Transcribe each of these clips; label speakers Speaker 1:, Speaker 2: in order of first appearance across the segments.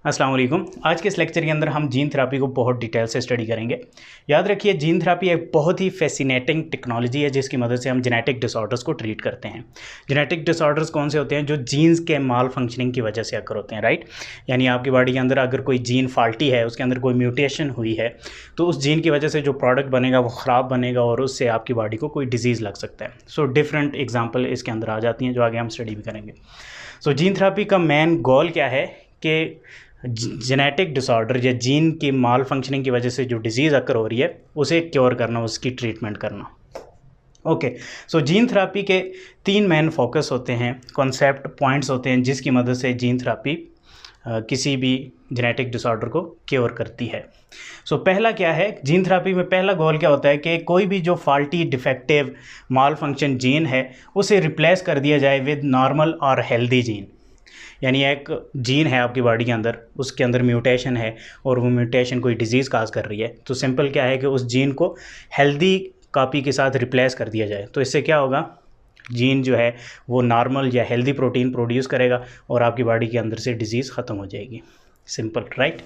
Speaker 1: अस्सलाम वालेकुम। आज के इस लेक्चर के अंदर हम जीन थेरापी को बहुत डिटेल से स्टडी करेंगे। याद रखिए, जीन थेरापी एक बहुत ही फैसिनेटिंग टेक्नोलॉजी है जिसकी मदद से हम जेनेटिक डिसऑर्डर्स को ट्रीट करते हैं। जेनेटिक डिसऑर्डर्स कौन से होते हैं? जो जीन्स के माल फंक्शनिंग की वजह से अकर होते हैं, राइट। यानी आपकी बॉडी के अंदर अगर कोई जीन फॉल्टी है, उसके अंदर कोई म्यूटेशन हुई है, तो उस जीन की वजह से जो प्रोडक्ट बनेगा वो ख़राब बनेगा और उससे आपकी बॉडी को कोई डिजीज़ लग सकता है। सो डिफरेंट एग्जाम्पल इसके अंदर आ जाती हैं जो आगे हम स्टडी भी करेंगे। सो जीन थेरापी का मेन गोल क्या है कि जेनेटिक डिसऑर्डर या जीन की माल फंक्शनिंग की वजह से जो डिज़ीज़ अकर हो रही है उसे क्योर करना, उसकी ट्रीटमेंट करना। ओके, सो जीन थेरापी के 3 मेन फोकस होते हैं, कॉन्सेप्ट पॉइंट्स होते हैं जिसकी मदद से जीन थेरापी किसी भी जेनेटिक डिसऑर्डर को क्योर करती है। सो पहला क्या है? जीन थेरापी में पहला गोल क्या होता है कि कोई भी जो फॉल्टी डिफेक्टिव माल फंक्शन जीन है उसे रिप्लेस कर दिया जाए विद नॉर्मल और हेल्दी जीन। यानी एक जीन है आपकी बॉडी के अंदर, उसके अंदर म्यूटेशन है और वो म्यूटेशन कोई डिज़ीज़ काज कर रही है, तो सिंपल क्या है कि उस जीन को हेल्दी कॉपी के साथ रिप्लेस कर दिया जाए। तो इससे क्या होगा? जीन जो है वो नॉर्मल या हेल्दी प्रोटीन प्रोड्यूस करेगा और आपकी बॉडी के अंदर से डिज़ीज़ ख़त्म हो जाएगी। Simple, right.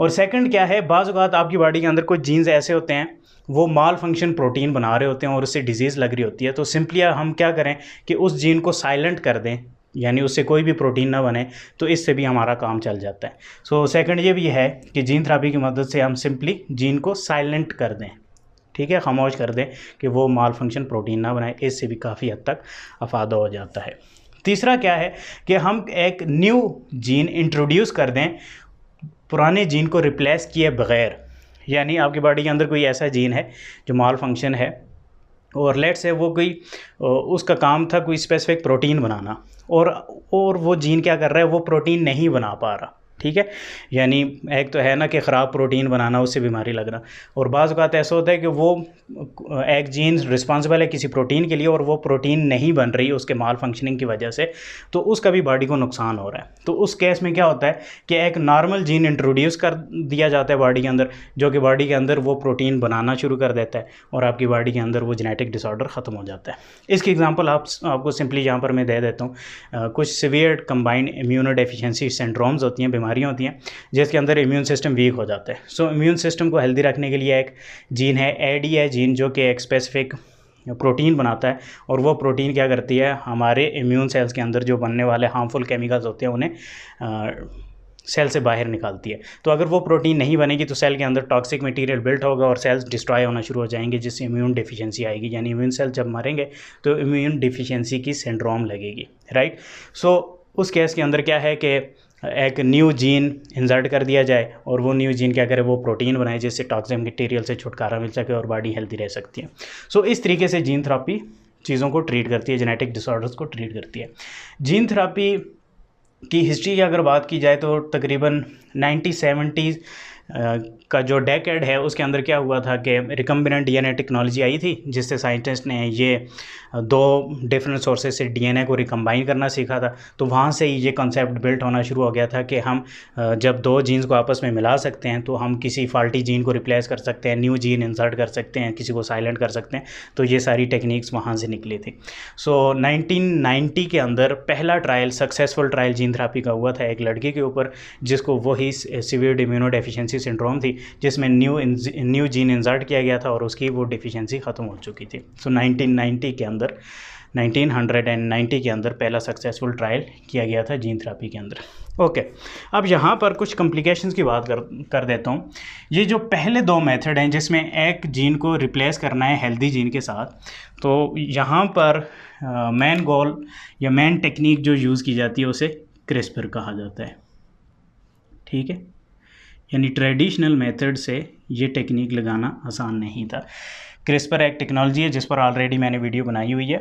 Speaker 1: और सेकंड क्या है? बाज़ औक़ात आपकी बॉडी के अंदर कुछ जीन्स ऐसे होते हैं वो माल फंक्शन प्रोटीन बना रहे होते हैं और उससे डिज़ीज़ लग रही होती है। तो सिंपली हम क्या करें कि उस जीन को साइलेंट कर दें, यानी उससे कोई भी प्रोटीन ना बने, तो इससे भी हमारा काम चल जाता है। सो सेकंड ये भी है कि जीन थेरापी की मदद से हम सिंपली जीन को साइलेंट कर दें, ठीक है, खामोश कर दें कि वो माल फंक्शन प्रोटीन ना बनाए, इससे भी काफ़ी हद तक अफादा हो जाता है। तीसरा क्या है कि हम एक न्यू जीन इंट्रोड्यूस कर दें पुराने जीन को रिप्लेस किए बग़ैर। यानी आपकी बॉडी के अंदर कोई ऐसा जीन है जो माल फंक्शन है और लेट से वो कोई उसका काम था कोई स्पेसिफिक प्रोटीन बनाना और वो जीन क्या कर रहा है, वो प्रोटीन नहीं बना पा रहा, ठीक है। यानी एक तो है ना कि ख़राब प्रोटीन बनाना, उससे बीमारी लगना, और बाज़ औक़ात ऐसा होता है कि वो एक जीन रिस्पॉन्सिबल है किसी प्रोटीन के लिए और वो प्रोटीन नहीं बन रही उसके माल फंक्शनिंग की वजह से, तो उसका भी बॉडी को नुकसान हो रहा है। तो उस केस में क्या होता है कि एक नॉर्मल जीन इंट्रोड्यूस कर दिया जाता है बॉडी के अंदर, जो कि बॉडी के अंदर वो प्रोटीन बनाना शुरू कर देता है और आपकी बॉडी के अंदर वो जेनेटिक डिसऑर्डर ख़त्म हो जाता है। इसकी एग्जांपल आपको सिंपली यहाँ पर मैं दे देता हूँ। कुछ severe combined immuno deficiency syndromes होती हैं, बीमारियाँ होती हैं जिसके अंदर इम्यून सिस्टम वीक हो जाता है। सो इम्यून सिस्टम को हेल्दी रखने के लिए एक जीन है ADA जीन, जो कि एक स्पेसिफिक प्रोटीन बनाता है और वो प्रोटीन क्या करती है, हमारे इम्यून सेल्स के अंदर जो बनने वाले हार्मफुल केमिकल्स होते हैं उन्हें सेल से बाहर निकालती है। तो अगर वो प्रोटीन नहीं बनेगी तो सेल के अंदर टॉक्सिक मटेरियल बिल्ट होगा और सेल्स डिस्ट्रॉय होना शुरू हो जाएंगे, जिससे इम्यून डिफिशिएंसी आएगी। यानी इम्यून सेल जब मरेंगे तो इम्यून डिफिशिएंसी की सिंड्रोम लगेगी, राइट। सो उस केस के अंदर क्या है कि एक न्यू जीन इंसर्ट कर दिया जाए और वो न्यू जीन क्या करे, वो प्रोटीन बनाए जिससे टॉक्सिक मटेरियल से छुटकारा मिल सके और बॉडी हेल्दी रह सकती है। सो इस तरीके से जीन थेरापी चीज़ों को ट्रीट करती है, जेनेटिक डिसऑर्डर्स को ट्रीट करती है। जीन थेरापी की हिस्ट्री की अगर बात की जाए तो तकरीबन 1970s का जो डेकेड है उसके अंदर क्या हुआ था कि रिकम्बिनेंट DNA टेक्नोलॉजी आई थी, जिससे साइंटिस्ट ने ये 2 डिफरेंट सोर्सेज से DNA को रिकम्बाइन करना सीखा था। तो वहाँ से ही ये कॉन्सेप्ट बिल्ट होना शुरू हो गया था कि हम जब 2 जीन्स को आपस में मिला सकते हैं तो हम किसी फॉल्टी जीन को रिप्लेस कर सकते हैं, न्यू जीन इंसर्ट कर सकते हैं, किसी को साइलेंट कर सकते हैं। तो ये सारी टेक्निक्स वहाँ से निकली थी। सो 1990 के अंदर पहला trial, successful trial gene therapy का हुआ था एक लड़की के ऊपर, जिसको वही सीवियर इम्यूनो डेफिशिएंसी सिंड्रोम थी, जिसमें न्यू जीन इंसर्ट किया गया था और उसकी वो डिफिशिएंसी ख़त्म हो चुकी थी। सो 1990 के अंदर पहला सक्सेसफुल ट्रायल किया गया था जीन थेरापी के अंदर। ओके, अब यहाँ पर कुछ कॉम्प्लिकेशंस की बात कर देता हूँ। ये जो पहले 2 मेथड हैं जिसमें एक जीन को रिप्लेस करना है हेल्दी जीन के साथ, तो यहाँ पर मेन गोल या मेन टेक्निक जो यूज़ की जाती है उसे क्रिस्पर कहा जाता है, ठीक है। यानी ट्रेडिशनल मेथड से ये टेक्निक लगाना आसान नहीं था। क्रिस्पर एक टेक्नोलॉजी है जिस पर ऑलरेडी मैंने वीडियो बनाई हुई है,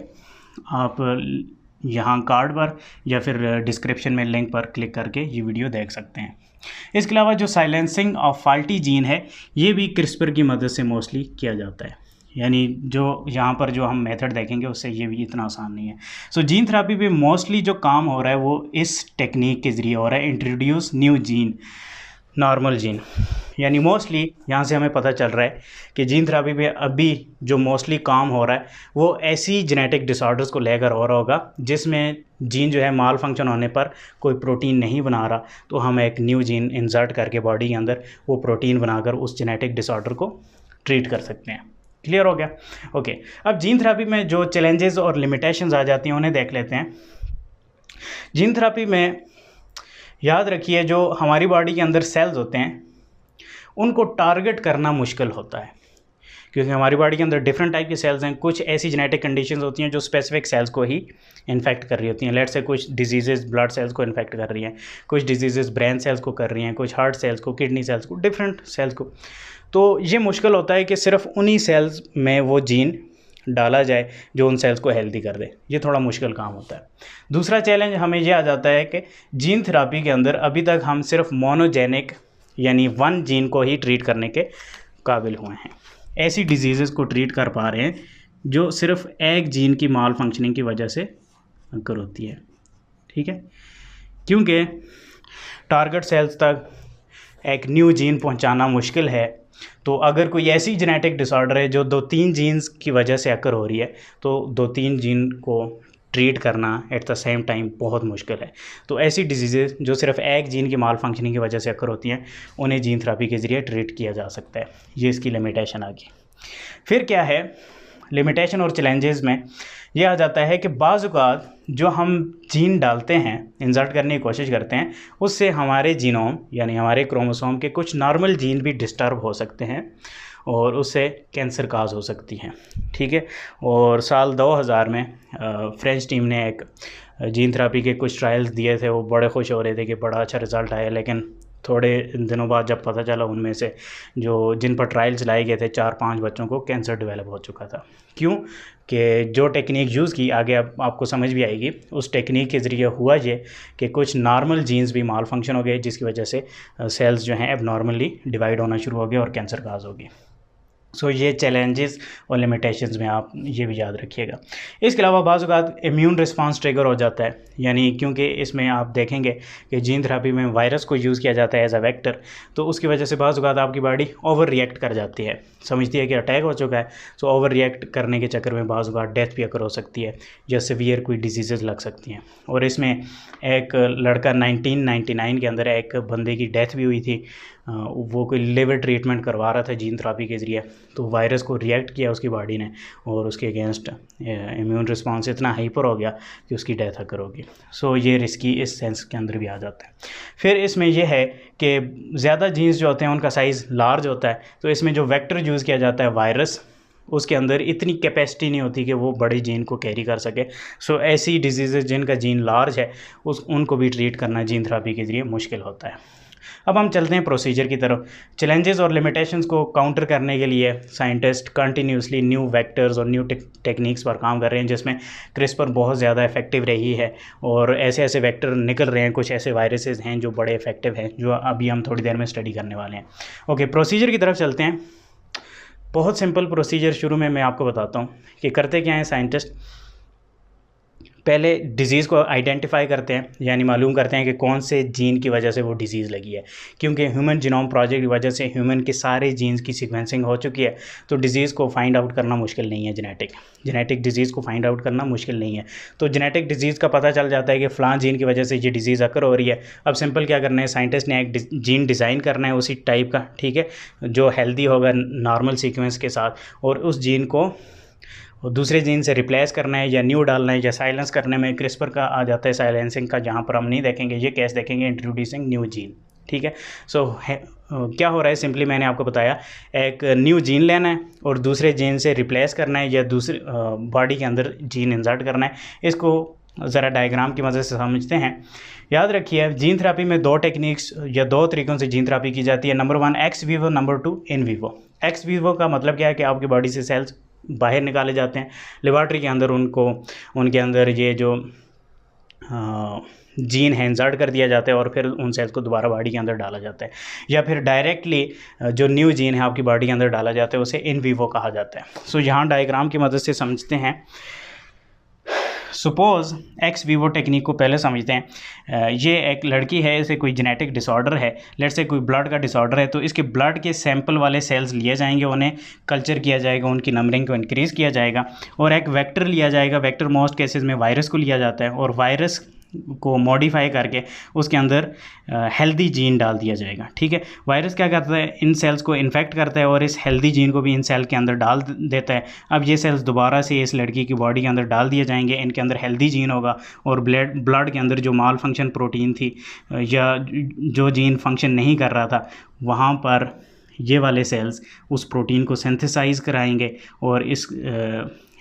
Speaker 1: आप यहाँ कार्ड पर या फिर डिस्क्रिप्शन में लिंक पर क्लिक करके ये वीडियो देख सकते हैं। इसके अलावा जो साइलेंसिंग ऑफ फॉल्टी जीन है ये भी क्रिस्पर की मदद से मोस्टली किया जाता है। यानी जो यहाँ पर जो हम मेथड देखेंगे उससे ये भी इतना आसान नहीं है। सो जीन थेरापी पे मोस्टली जो काम हो रहा है वो इस टेक्निक के ज़रिए हो रहा है, introduce new gene. Normal gene, यानी मोस्टली यहाँ से हमें पता चल रहा है कि जीन थेरेपी में अभी जो मोस्टली काम हो रहा है वो ऐसी जेनेटिक डिसऑर्डर्स को लेकर हो रहा होगा जिसमें जीन जो है माल फंक्शन होने पर कोई प्रोटीन नहीं बना रहा, तो हम एक न्यू जीन इंसर्ट करके बॉडी के अंदर वो प्रोटीन बनाकर उस जेनेटिक डिसऑर्डर को ट्रीट कर सकते हैं। क्लियर हो गया? ओके, अब जीन थेरेपी में जो चैलेंजेस और लिमिटेशंस आ जाती हैं उन्हें देख लेते हैं। जीन थेरेपी में याद रखिए जो हमारी बॉडी के अंदर सेल्स होते हैं उनको टारगेट करना मुश्किल होता है, क्योंकि हमारी बॉडी के अंदर डिफरेंट टाइप के सेल्स हैं। कुछ ऐसी जेनेटिक कंडीशंस होती हैं जो स्पेसिफिक सेल्स को ही इन्फेक्ट कर रही होती हैं। लेट्स से कुछ डिजीजेस ब्लड सेल्स को इन्फेक्ट कर रही हैं, कुछ डिजीजेस ब्रेन सेल्स को कर रही हैं, कुछ हार्ट सेल्स को, किडनी सेल्स को, डिफरेंट सेल्स को। तो ये मुश्किल होता है कि सिर्फ उन्हीं सेल्स में वो जीन डाला जाए जो उन सेल्स को हेल्दी कर दे। ये थोड़ा मुश्किल काम होता है। दूसरा चैलेंज हमें ये आ जाता है कि जीन थेरेपी के अंदर अभी तक हम सिर्फ मोनोजेनिक यानी वन जीन को ही ट्रीट करने के काबिल हुए हैं। ऐसी डिजीज़ को ट्रीट कर पा रहे हैं जो सिर्फ एक जीन की माल फंक्शनिंग की वजह से अकर होती है। ठीक है, क्योंकि टारगेट सेल्स तक एक न्यू जीन पहुंचाना मुश्किल है। तो अगर कोई ऐसी जेनेटिक डिसऑर्डर है जो 2-3 जीन्स की वजह से अकर हो रही है तो 2-3 जीन को ट्रीट करना एट द सेम टाइम बहुत मुश्किल है। तो ऐसी डिजीज़ जो सिर्फ एक जीन की माल फंक्शनिंग की वजह से अकर होती हैं उन्हें जीन थेरेपी के ज़रिए ट्रीट किया जा सकता है। ये इसकी लिमिटेशन आ गई। फिर क्या है लिमिटेशन और चैलेंजेस में यह आ जाता है कि बाज़ औक़ात जो हम जीन डालते हैं, इंसर्ट करने की कोशिश करते हैं, उससे हमारे जीनोम यानी हमारे क्रोमोसोम के कुछ नॉर्मल जीन भी डिस्टर्ब हो सकते हैं और उससे कैंसर काज हो सकती हैं। ठीक है, और साल 2000 में फ्रेंच टीम ने एक जीन थेरेपी के कुछ ट्रायल्स दिए थे। वो बड़े खुश हो रहे थे कि बड़ा अच्छा रिज़ल्ट आया, लेकिन थोड़े दिनों बाद जब पता चला उनमें से जिन पर ट्रायल्स लाए गए थे 4-5 बच्चों को कैंसर डेवलप हो चुका था। क्यों? कि जो टेक्निक यूज़ की, आगे अब आपको समझ भी आएगी, उस टेक्निक के ज़रिए हुआ ये कि कुछ नॉर्मल जीन्स भी माल फंक्शन हो गए जिसकी वजह से सेल्स जो हैं अब नॉर्मली डिवाइड होना शुरू हो गए और कैंसर काज हो गई। सो ये चैलेंजेस और लिमिटेशंस में आप ये भी याद रखिएगा। इसके अलावा बाज़ औक़ात इम्यून रिस्पांस ट्रिगर हो जाता है, यानी क्योंकि इसमें आप देखेंगे कि जीन थेरेपी में वायरस को यूज़ किया जाता है एज अ वेक्टर, तो उसकी वजह से बाज़ औक़ात आपकी बॉडी ओवर रिएक्ट कर जाती है, समझती है कि अटैक हो चुका है। सो ओवर रिएक्ट करने के चक्कर में बाज़ औक़ात डेथ भी अकर हो सकती है या सीवियर कोई डिजीज़ लग सकती हैं। और इसमें एक लड़का 1999 के अंदर एक बंदे की डेथ भी हुई थी। वो कोई लिवर ट्रीटमेंट करवा रहा था जीन थेरेपी के ज़रिए, तो वायरस को रिएक्ट किया उसकी बॉडी ने और उसके अगेंस्ट इम्यून रिस्पांस इतना हाइपर हो गया कि उसकी डेथ अकर होगी। सो ये रिस्की इस सेंस के अंदर भी आ जाता है। फिर इसमें यह है कि ज़्यादा जीन्स जो होते हैं उनका साइज़ लार्ज होता है, तो इसमें जो वेक्टर यूज़ किया जाता है वायरस, उसके अंदर इतनी कैपेसिटी नहीं होती कि वो बड़े जीन को कैरी कर सके। सो ऐसी डिजीज़ जिनका जीन लार्ज है उनको भी ट्रीट करना जीन थेरेपी के ज़रिए मुश्किल होता है। अब हम चलते हैं प्रोसीजर की तरफ। चैलेंजेस और लिमिटेशंस को काउंटर करने के लिए साइंटिस्ट कंटिन्यूसली न्यू वेक्टर्स और न्यू टेक्निक्स पर काम कर रहे हैं, जिसमें क्रिस्पर बहुत ज़्यादा इफेक्टिव रही है और ऐसे ऐसे वेक्टर निकल रहे हैं। कुछ ऐसे वायरसेस हैं जो बड़े इफेक्टिव हैं, जो अभी हम थोड़ी देर में स्टडी करने वाले हैं। ओके, प्रोसीजर की तरफ चलते हैं। बहुत सिंपल प्रोसीजर शुरू में मैं आपको बताता हूँ कि करते क्या हैं साइंटिस्ट। पहले डिज़ीज़ को आइडेंटिफाई करते हैं, यानी मालूम करते हैं कि कौन से जीन की वजह से वो डिज़ीज़ लगी है। क्योंकि ह्यूमन जीनोम प्रोजेक्ट की वजह से ह्यूमन के सारे जीन्स की सीक्वेंसिंग हो चुकी है, तो डिज़ीज़ को फाइंड आउट करना मुश्किल नहीं है। जेनेटिक डिज़ीज़ को फाइंड आउट करना मुश्किल नहीं है। तो जेनेटिक डिज़ीज़ का पता चल जाता है कि फ़लाँ जीन की वजह से ये डिज़ीज़ अकर हो रही है। अब सिंपल क्या करना है, साइंटिस्ट ने एक जीन डिज़ाइन करना है उसी टाइप का, ठीक है, जो हेल्दी होगा नॉर्मल सीक्वेंस के साथ, और उस जीन को और दूसरे जीन से रिप्लेस करना है या न्यू डालना है या साइलेंस करने में क्रिस्पर का आ जाता है साइलेंसिंग का, जहाँ पर हम नहीं देखेंगे, ये केस देखेंगे इंट्रोड्यूसिंग न्यू जीन। ठीक है, सो क्या हो रहा है, सिंपली मैंने आपको बताया एक न्यू जीन लेना है और दूसरे जीन से रिप्लेस करना है या दूसरे बॉडी के अंदर जीन इंसर्ट करना है। इसको ज़रा डायग्राम की मदद से समझते हैं। याद रखिए जीन थेरेपी में 2 टेक्निक्स या 2 तरीक़ों से जीन थेरेपी की जाती है। Number 1 x Vivo, number 2 in vivo. X Vivo का मतलब क्या है कि आपकी बॉडी से सेल्स बाहर निकाले जाते हैं, लेबॉर्ट्री के अंदर उनके अंदर ये जो जीन है इंसर्ट कर दिया जाता है और फिर उन सेल्स को दोबारा बॉडी के अंदर डाला जाता है, या फिर डायरेक्टली जो न्यू जीन है आपकी बॉडी के अंदर डाला जाता है, उसे इन वीवो कहा जाता है। सो यहाँ डायग्राम की मदद से समझते हैं। सपोज़ एक्स वीवो टेक्निक को पहले समझते हैं। ये एक लड़की है, इसे कोई जेनेटिक डिसऑर्डर है, लेट्स से कोई ब्लड का डिसऑर्डर है, तो इसके ब्लड के सैंपल वाले सेल्स लिए जाएंगे, उन्हें कल्चर किया जाएगा, उनकी नंबरिंग को इंक्रीज़ किया जाएगा और एक वेक्टर लिया जाएगा। वेक्टर मोस्ट केसेस में वायरस को लिया जाता है और वायरस को मॉडिफाई करके उसके अंदर हेल्दी जीन डाल दिया जाएगा। ठीक है, वायरस क्या करता है, इन सेल्स को इन्फेक्ट करता है और इस हेल्दी जीन को भी इन सेल के अंदर डाल देता है। अब ये सेल्स दोबारा से इस लड़की की बॉडी के अंदर डाल दिए जाएंगे, इनके अंदर हेल्दी जीन होगा और ब्लड के अंदर जो माल फंक्शन प्रोटीन थी या जो जीन फंक्शन नहीं कर रहा था, वहाँ पर ये वाले सेल्स उस प्रोटीन को सिंथेसाइज कराएंगे और इस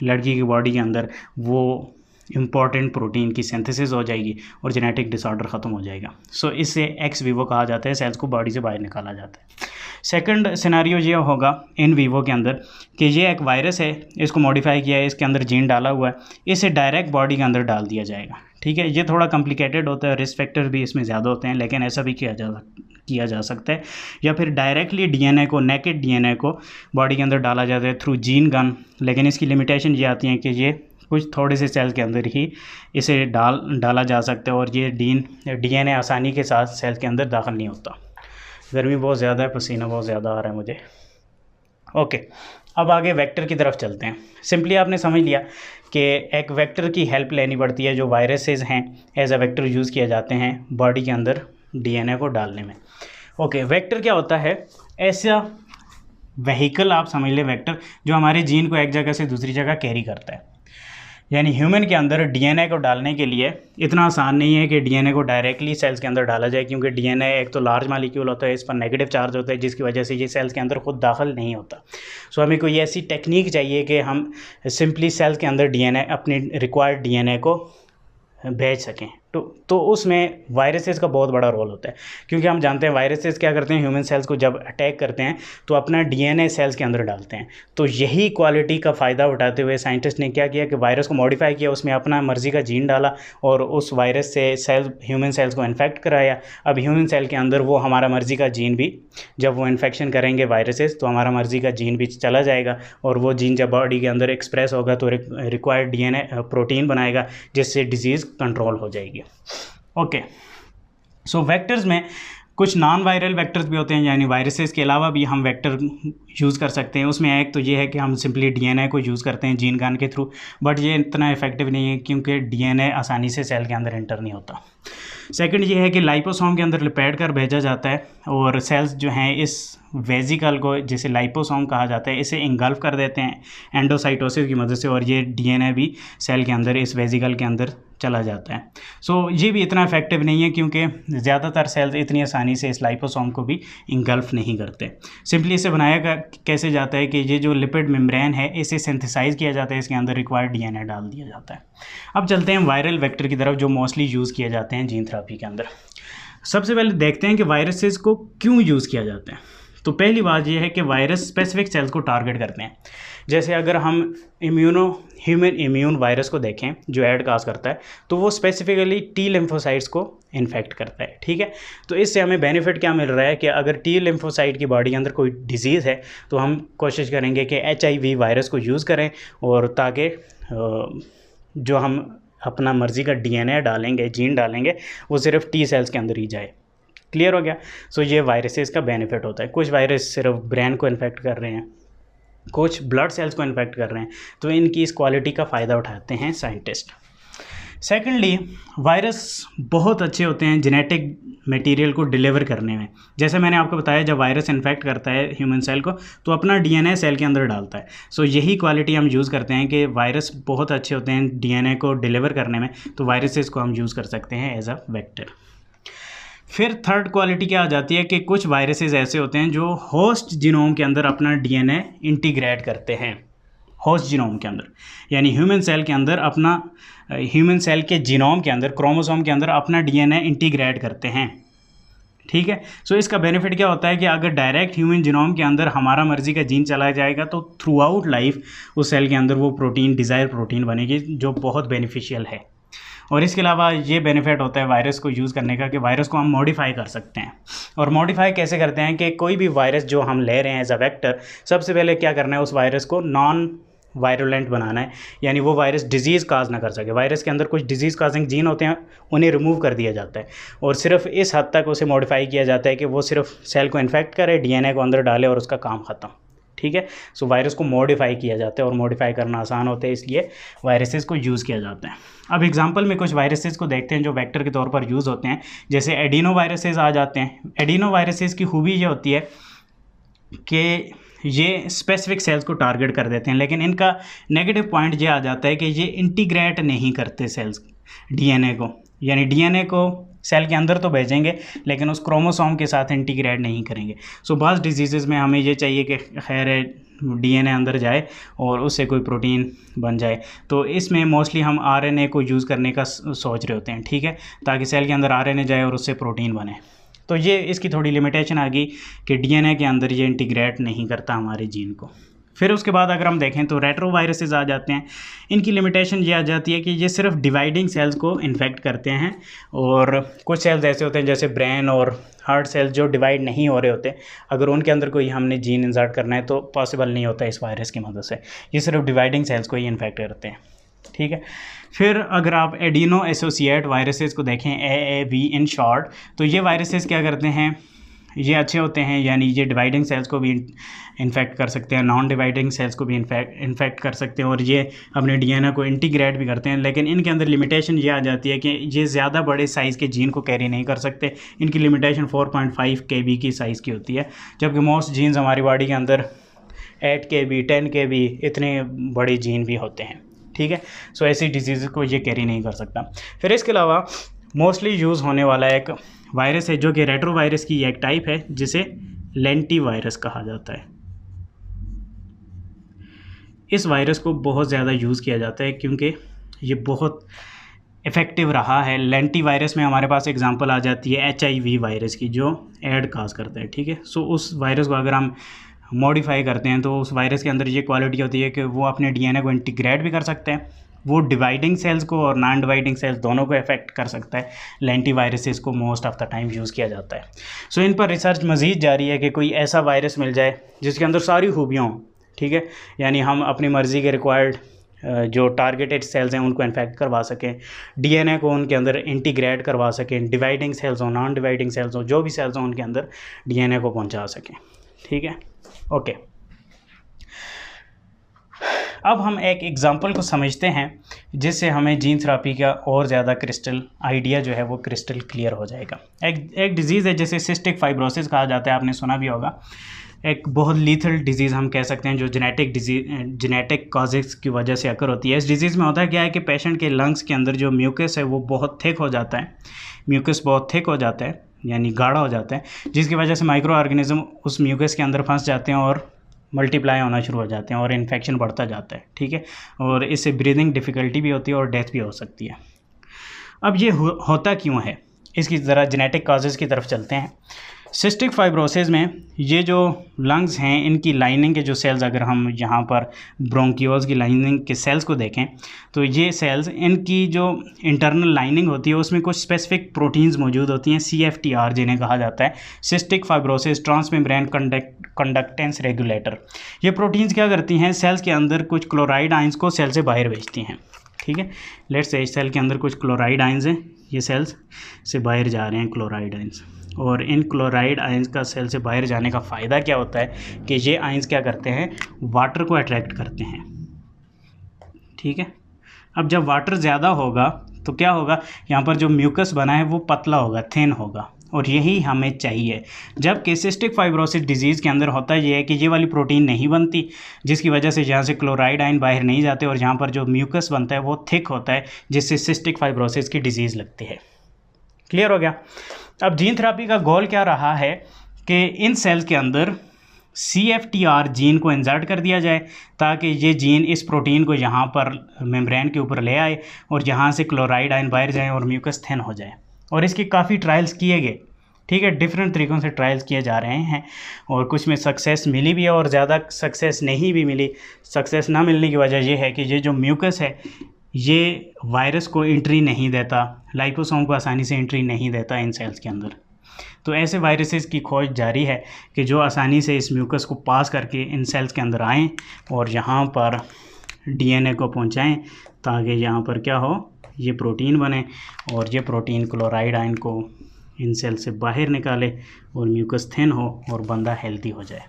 Speaker 1: लड़की की बॉडी के अंदर वो इम्पॉर्टेंट प्रोटीन की सिंथेसिस हो जाएगी और जेनेटिक डिसऑर्डर ख़त्म हो जाएगा। सो इससे एक्स वीवो कहा जाता है, सेल्स को बॉडी से बाहर निकाला जाता है। सेकंड सिनेरियो ये होगा इन वीवो के अंदर कि ये एक वायरस है, इसको मॉडिफाई किया है, इसके अंदर जीन डाला हुआ है, इसे डायरेक्ट बॉडी के अंदर डाल दिया जाएगा। ठीक है, ये थोड़ा कॉम्प्लिकेटेड होता है, रिस्क फैक्टर भी इसमें ज़्यादा होते हैं, लेकिन ऐसा भी किया जा सकता है। या फिर डायरेक्टली डीएनए को, नेकेड डीएनए को बॉडी के अंदर डाला जाता है थ्रू जीन गन, लेकिन इसकी लिमिटेशन ये आती है कि ये कुछ थोड़े से सेल के अंदर ही इसे डाला जा सकता है और ये डीएनए आसानी के साथ सेल के अंदर दाखिल नहीं होता। गर्मी बहुत ज़्यादा है, पसीना बहुत ज़्यादा आ रहा है मुझे। ओके, अब आगे वेक्टर की तरफ चलते हैं। सिंपली आपने समझ लिया कि एक वेक्टर की हेल्प लेनी पड़ती है, जो वायरसेस हैं एज अ वेक्टर यूज़ किए जाते हैं बॉडी के अंदर डीएनए को डालने में। ओके, वेक्टर क्या होता है? ऐसा व्हीकल आप समझ लें वेक्टर, जो हमारे जीन को एक जगह से दूसरी जगह कैरी करता है। यानी ह्यूमन के अंदर डीएनए को डालने के लिए इतना आसान नहीं है कि डीएनए को डायरेक्टली सेल्स के अंदर डाला जाए, क्योंकि डीएनए एक तो लार्ज मॉलिक्यूल होता है, इस पर नेगेटिव चार्ज होता है, जिसकी वजह से ये सेल्स के अंदर खुद दाखिल नहीं होता। सो हमें कोई ऐसी टेक्निक चाहिए कि हम सिंपली सेल्स के अंदर डीएनए, अपनी रिक्वायर्ड डीएनए को भेज सकें। तो उसमें वायरसेस का बहुत बड़ा रोल होता है, क्योंकि हम जानते हैं वायरसेस क्या करते हैं, ह्यूमन सेल्स को जब अटैक करते हैं तो अपना डीएनए सेल्स के अंदर डालते हैं। तो यही क्वालिटी का फ़ायदा उठाते हुए साइंटिस्ट ने क्या किया कि वायरस को मॉडिफाई किया, उसमें अपना मर्ज़ी का जीन डाला और उस वायरस से ह्यूमन सेल्स को इन्फेक्ट कराया। अब ह्यूमन सेल के अंदर वो हमारा मर्ज़ी का जीन भी, जब वो इन्फेक्शन करेंगे वायरसेस, तो हमारा मर्ज़ी का जीन भी चला जाएगा और वो जीन जब बॉडी के अंदर एक्सप्रेस होगा तो रिक्वायर्ड डीएनए प्रोटीन बनाएगा, जिससे डिजीज़ कंट्रोल हो जाएगी। ओके, सो वेक्टर्स में कुछ नॉन वायरल वेक्टर्स भी होते हैं, यानी वायरसेस के अलावा भी हम वेक्टर यूज़ कर सकते हैं। उसमें एक तो ये है कि हम सिंपली डीएनए को यूज़ करते हैं जीन गन के थ्रू, बट ये इतना इफेक्टिव नहीं है क्योंकि डीएनए आसानी से सेल के अंदर एंटर नहीं होता। सेकंड ये है कि लाइपोसोम के अंदर लिपेट कर भेजा जाता है और सेल्स जो हैं इस वेजिकल को, जिसे लाइपोसोम कहा जाता है, इसे इंगल्फ कर देते हैं एंडोसाइटोसिस की मदद से और ये डीएनए भी सेल के अंदर, इस वेजिकल के अंदर चला जाता है। सो ये भी इतना इफेक्टिव नहीं है क्योंकि ज़्यादातर सेल्स इतनी आसानी से इस लाइपोसोम को भी इंगल्फ नहीं करते। सिंपली इसे बनाया कैसे जाता है कि ये जो लिपिड मेम्ब्रेन है, इसे सिंथेसाइज किया जाता है, इसके अंदर रिक्वायर्ड डीएनए डाल दिया जाता है। अब चलते हैं वायरल वेक्टर की तरफ, जो मोस्टली यूज़ किए जाते हैं जीन थेरेपी के अंदर। सबसे पहले देखते हैं कि वायरसेस को क्यों यूज़ किया जाता है। तो पहली बात यह है कि वायरस स्पेसिफिक सेल्स को टारगेट करते हैं। जैसे अगर हम ह्यूमन इम्यून वायरस को देखें जो एड काज करता है, तो वो स्पेसिफिकली टी लिम्फोसाइट्स को इन्फेक्ट करता है। ठीक है, तो इससे हमें बेनिफिट क्या मिल रहा है कि अगर टी लिम्फोसाइट की बॉडी के अंदर कोई डिजीज़ है तो हम कोशिश करेंगे कि HIV वायरस को यूज़ करें, और ताकि जो हम अपना मर्ज़ी का डीएनए डालेंगे, जीन डालेंगे, वो सिर्फ टी सेल्स के अंदर ही जाए। क्लियर हो गया? सो ये वायरसेस का बेनिफिट होता है। कुछ वायरस सिर्फ ब्रेन को इन्फेक्ट कर रहे हैं, कुछ ब्लड सेल्स को इन्फेक्ट कर रहे हैं, तो इनकी इस क्वालिटी का फ़ायदा उठाते हैं साइंटिस्ट। सेकेंडली, वायरस बहुत अच्छे होते हैं जेनेटिक मटेरियल को डिलीवर करने में। जैसे मैंने आपको बताया, जब वायरस इन्फेक्ट करता है ह्यूमन सेल को तो अपना डीएनए सेल के अंदर डालता है। सो यही क्वालिटी हम यूज़ करते हैं कि वायरस बहुत अच्छे होते हैं डीएनए को डिलीवर करने में, तो वायरसेस को हम यूज़ कर सकते हैं एज अ वेक्टर। फिर थर्ड क्वालिटी क्या आ जाती है कि कुछ वायरसेस ऐसे होते हैं जो होस्ट जीनोम के अंदर अपना डीएनए इंटीग्रेट करते हैं। होस्ट जीनोम के अंदर, यानी ह्यूमन सेल के अंदर अपना, ह्यूमन सेल के जीनोम के अंदर, क्रोमोसोम के अंदर अपना डीएनए इंटीग्रेट करते हैं। ठीक है, सो इसका बेनिफिट क्या होता है कि अगर डायरेक्ट ह्यूमन जीनोम के अंदर हमारा मर्जी का जीन चला जाएगा तो थ्रू आउट लाइफ उस सेल के अंदर वो प्रोटीन, डिज़ायर प्रोटीन बनेगी, जो बहुत बेनिफिशियल है। और इसके अलावा ये बेनिफिट होता है वायरस को यूज़ करने का कि वायरस को हम मॉडिफाई कर सकते हैं। और मॉडिफाई कैसे करते हैं कि कोई भी वायरस जो हम ले रहे हैं एज अ वेक्टर, सबसे पहले क्या करना है, उस वायरस को नॉन वायरुलेंट बनाना है, यानी वो वायरस डिजीज़ काज ना कर सके। वायरस के अंदर कुछ डिजीज़ काजिंग जीन होते हैं, उन्हें रिमूव कर दिया जाता है और सिर्फ इस हद तक उसे मॉडिफाई किया जाता है कि वो सिर्फ सेल को इन्फेक्ट करे, डीएनए को अंदर डाले और उसका काम ख़त्म। ठीक है, सो वायरस को मॉडिफाई किया जाता है और मॉडिफाई करना आसान होता है, इसलिए वायरसेस को यूज़ किया जाता है। अब एग्जांपल में कुछ वायरसेस को देखते हैं जो वेक्टर के तौर पर यूज़ होते हैं, जैसे एडिनो वायरसेस आ जाते हैं। एडिनो वायरसेस की खूबी ये होती है कि ये स्पेसिफिक सेल्स को टारगेट कर देते हैं, लेकिन इनका नेगेटिव पॉइंट ये आ जाता है कि ये इंटीग्रेट नहीं करते सेल्स डीएनए को, यानी डीएनए को सेल के अंदर तो भेजेंगे लेकिन उस क्रोमोसोम के साथ इंटीग्रेट नहीं करेंगे। सो बाज़ डिजीज़ में हमें ये चाहिए कि खैर डीएनए अंदर जाए और उससे कोई प्रोटीन बन जाए, तो इसमें मोस्टली हम आरएनए को यूज़ करने का सोच रहे होते हैं। ठीक है, ताकि सेल के अंदर आरएनए जाए और उससे प्रोटीन बने। तो ये इसकी थोड़ी लिमिटेशन आ गई कि डीएनए के अंदर ये इंटीग्रेट नहीं करता हमारे जीन को। फिर उसके बाद अगर हम देखें तो रेट्रोवायरसेस आ जाते हैं। इनकी लिमिटेशन ये आ जाती है कि ये सिर्फ डिवाइडिंग सेल्स को इन्फेक्ट करते हैं, और कुछ सेल्स ऐसे होते हैं जैसे ब्रेन और हार्ट सेल्स जो डिवाइड नहीं हो रहे होते, अगर उनके अंदर कोई हमने जीन इंसर्ट करना है तो पॉसिबल नहीं होता इस वायरस की मदद से। ये सिर्फ डिवाइडिंग सेल्स को ही इन्फेक्ट करते हैं। ठीक है, फिर अगर आप एडिनो एसोसिएट वायरसेस को देखें, AAV इन शॉर्ट, तो ये वायरसेस क्या करते हैं, ये अच्छे होते हैं, यानी ये डिवाइडिंग सेल्स को भी इन्फेक्ट कर सकते हैं, नॉन डिवाइडिंग सेल्स को भी इन्फेक्ट कर सकते हैं, और ये अपने डीएनए को इंटीग्रेट भी करते हैं। लेकिन इनके अंदर लिमिटेशन ये आ जाती है कि ये ज़्यादा बड़े साइज़ के जीन को कैरी नहीं कर सकते। इनकी लिमिटेशन 4.5 kb की साइज़ की होती है, जबकि मोस्ट जीन्स हमारी बॉडी के अंदर 8 kb 10 kb इतने बड़े जीन भी होते हैं। ठीक है, सो ऐसी डिजीज़ को ये कैरी नहीं कर सकता। फिर इसके अलावा मोस्टली यूज़ होने वाला एक वायरस है जो कि रेट्रोवायरस की एक टाइप है, जिसे लेंटिवायरस कहा जाता है। इस वायरस को बहुत ज़्यादा यूज़ किया जाता है क्योंकि ये बहुत इफ़ेक्टिव रहा है। लेंटिवायरस में हमारे पास एग्जांपल आ जाती है HIV वायरस की, जो एड काज करता है। ठीक है, सो उस वायरस को अगर हम मॉडिफाई करते हैं तो उस वायरस के अंदर ये क्वालिटी होती है कि वो अपने डीएनए को इंटीग्रेट भी कर सकते हैं, वो डिवाइडिंग सेल्स को और नॉन डिवाइडिंग सेल्स दोनों को अफेक्ट कर सकता है। लेंटिवायरसेस को most of the time use किया जाता है। सो इन पर रिसर्च मज़ीद जारी है कि कोई ऐसा वायरस मिल जाए जिसके अंदर सारी खूबियाँ हों। ठीक है, यानी हम अपनी मर्ज़ी के रिक्वायर्ड जो टारगेटेड सेल्स हैं उनको इन्फेक्ट करवा सकें, डीएनए को उनके अंदर इंटीग्रेट करवा सकें, डिवाइडिंग सेल्स हो, नॉन डिवाइडिंग सेल्स हो, जो भी सेल्स हों उनके अंदर डीएनए को पहुंचा सकें। ठीक है, ओके। अब हम एक एग्ज़ाम्पल को समझते हैं जिससे हमें जीन थेरापी का और ज़्यादा क्रिस्टल आइडिया जो है वो क्रिस्टल क्लियर हो जाएगा। एक डिज़ीज़ है जिसे सिस्टिक फाइब्रोसिस कहा जाता है, आपने सुना भी होगा। एक बहुत लीथल डिजीज़ हम कह सकते हैं जो जेनेटिक कॉजेज़ की वजह से अकर होती है। इस डिज़ीज़ में होता क्या है कि पेशेंट के लंग्स के अंदर जो म्यूकस है वो बहुत थिक हो जाता है, म्यूकस बहुत थिक हो जाता है, यानी गाढ़ा हो जाता है, जिसकी वजह से माइक्रो ऑर्गेनिज्म उस म्यूकस के अंदर फंस जाते हैं और मल्टीप्लाई होना शुरू हो जाते हैं और इन्फेक्शन बढ़ता जाता है। ठीक है, और इससे ब्रीदिंग डिफ़िकल्टी भी होती है और डेथ भी हो सकती है। अब ये होता क्यों है, इसकी ज़रा जेनेटिक कॉजेज़ की तरफ चलते हैं। सिस्टिक फाइब्रोसिस में ये जो लंग्स हैं इनकी लाइनिंग के जो सेल्स, अगर हम यहाँ पर ब्रोंकियोल्स की लाइनिंग के सेल्स को देखें तो ये सेल्स, इनकी जो इंटरनल लाइनिंग होती है उसमें कुछ स्पेसिफिक प्रोटीन्स मौजूद होती हैं, CFTR जिन्हें कहा जाता है cystic fibrosis transmembrane conductance regulator. ये प्रोटीन्स क्या करती हैं, सेल्स के अंदर कुछ क्लोराइड आइंस को सेल से बाहर भेजती हैं। ठीक है, लेट्स से सेल के अंदर कुछ क्लोराइड आइंस हैं, ये सेल्स से बाहर जा रहे हैं क्लोराइड आइंस, और इन क्लोराइड आइंस का सेल से बाहर जाने का फ़ायदा क्या होता है कि ये आइंस क्या करते हैं, वाटर को अट्रैक्ट करते हैं। ठीक है, अब जब वाटर ज़्यादा होगा तो क्या होगा, यहाँ पर जो म्यूकस बना है वो पतला होगा, थिन होगा, और यही हमें चाहिए। जबकि सिस्टिक फाइब्रोसिस डिजीज़ के अंदर होता ये है कि ये वाली प्रोटीन नहीं बनती, जिसकी वजह से यहाँ से क्लोराइड आयन बाहर नहीं जाते और यहाँ पर जो म्यूकस बनता है वो थिक होता है, जिससे सिस्टिक फाइब्रोसिस की डिजीज़ लगती है। क्लियर हो गया। अब जीन थेरापी का गोल क्या रहा है कि इन सेल्स के अंदर CFTR जीन को इंसर्ट कर दिया जाए ताकि ये जीन इस प्रोटीन को यहाँ पर मेम्ब्रेन के ऊपर ले आए और यहाँ से क्लोराइड आयन बाहर जाए और म्यूकस थिन हो जाए। और इसके काफ़ी ट्रायल्स किए गए। ठीक है, डिफरेंट तरीक़ों से ट्रायल्स किए जा रहे हैं और कुछ में सक्सेस मिली भी है और ज़्यादा सक्सेस नहीं भी मिली। सक्सेस ना मिलने की वजह यह है कि ये जो म्यूकस है ये वायरस को एंट्री नहीं देता, लाइपोसोम को आसानी से एंट्री नहीं देता इन सेल्स के अंदर। तो ऐसे वायरसेस की खोज जारी है कि जो आसानी से इस म्यूकस को पास करके इन सेल्स के अंदर आएँ और यहाँ पर डीएनए को पहुंचाएं ताकि यहाँ पर क्या हो, ये प्रोटीन बने और ये प्रोटीन क्लोराइड आयन को इन सेल से बाहर निकाले और म्यूकस थिन हो और बंदा हेल्दी हो जाए।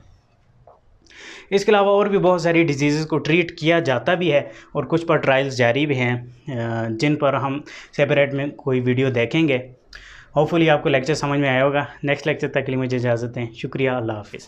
Speaker 1: इसके अलावा और भी बहुत सारी डिजीज़ को ट्रीट किया जाता भी है और कुछ पर ट्रायल्स जारी भी हैं, जिन पर हम सेपरेट में कोई वीडियो देखेंगे। होपफुली आपको लेक्चर समझ में आया होगा। नेक्स्ट लेक्चर तक के लिए मुझे इजाज़त दें। शुक्रिया, अल्लाह हाफिज़।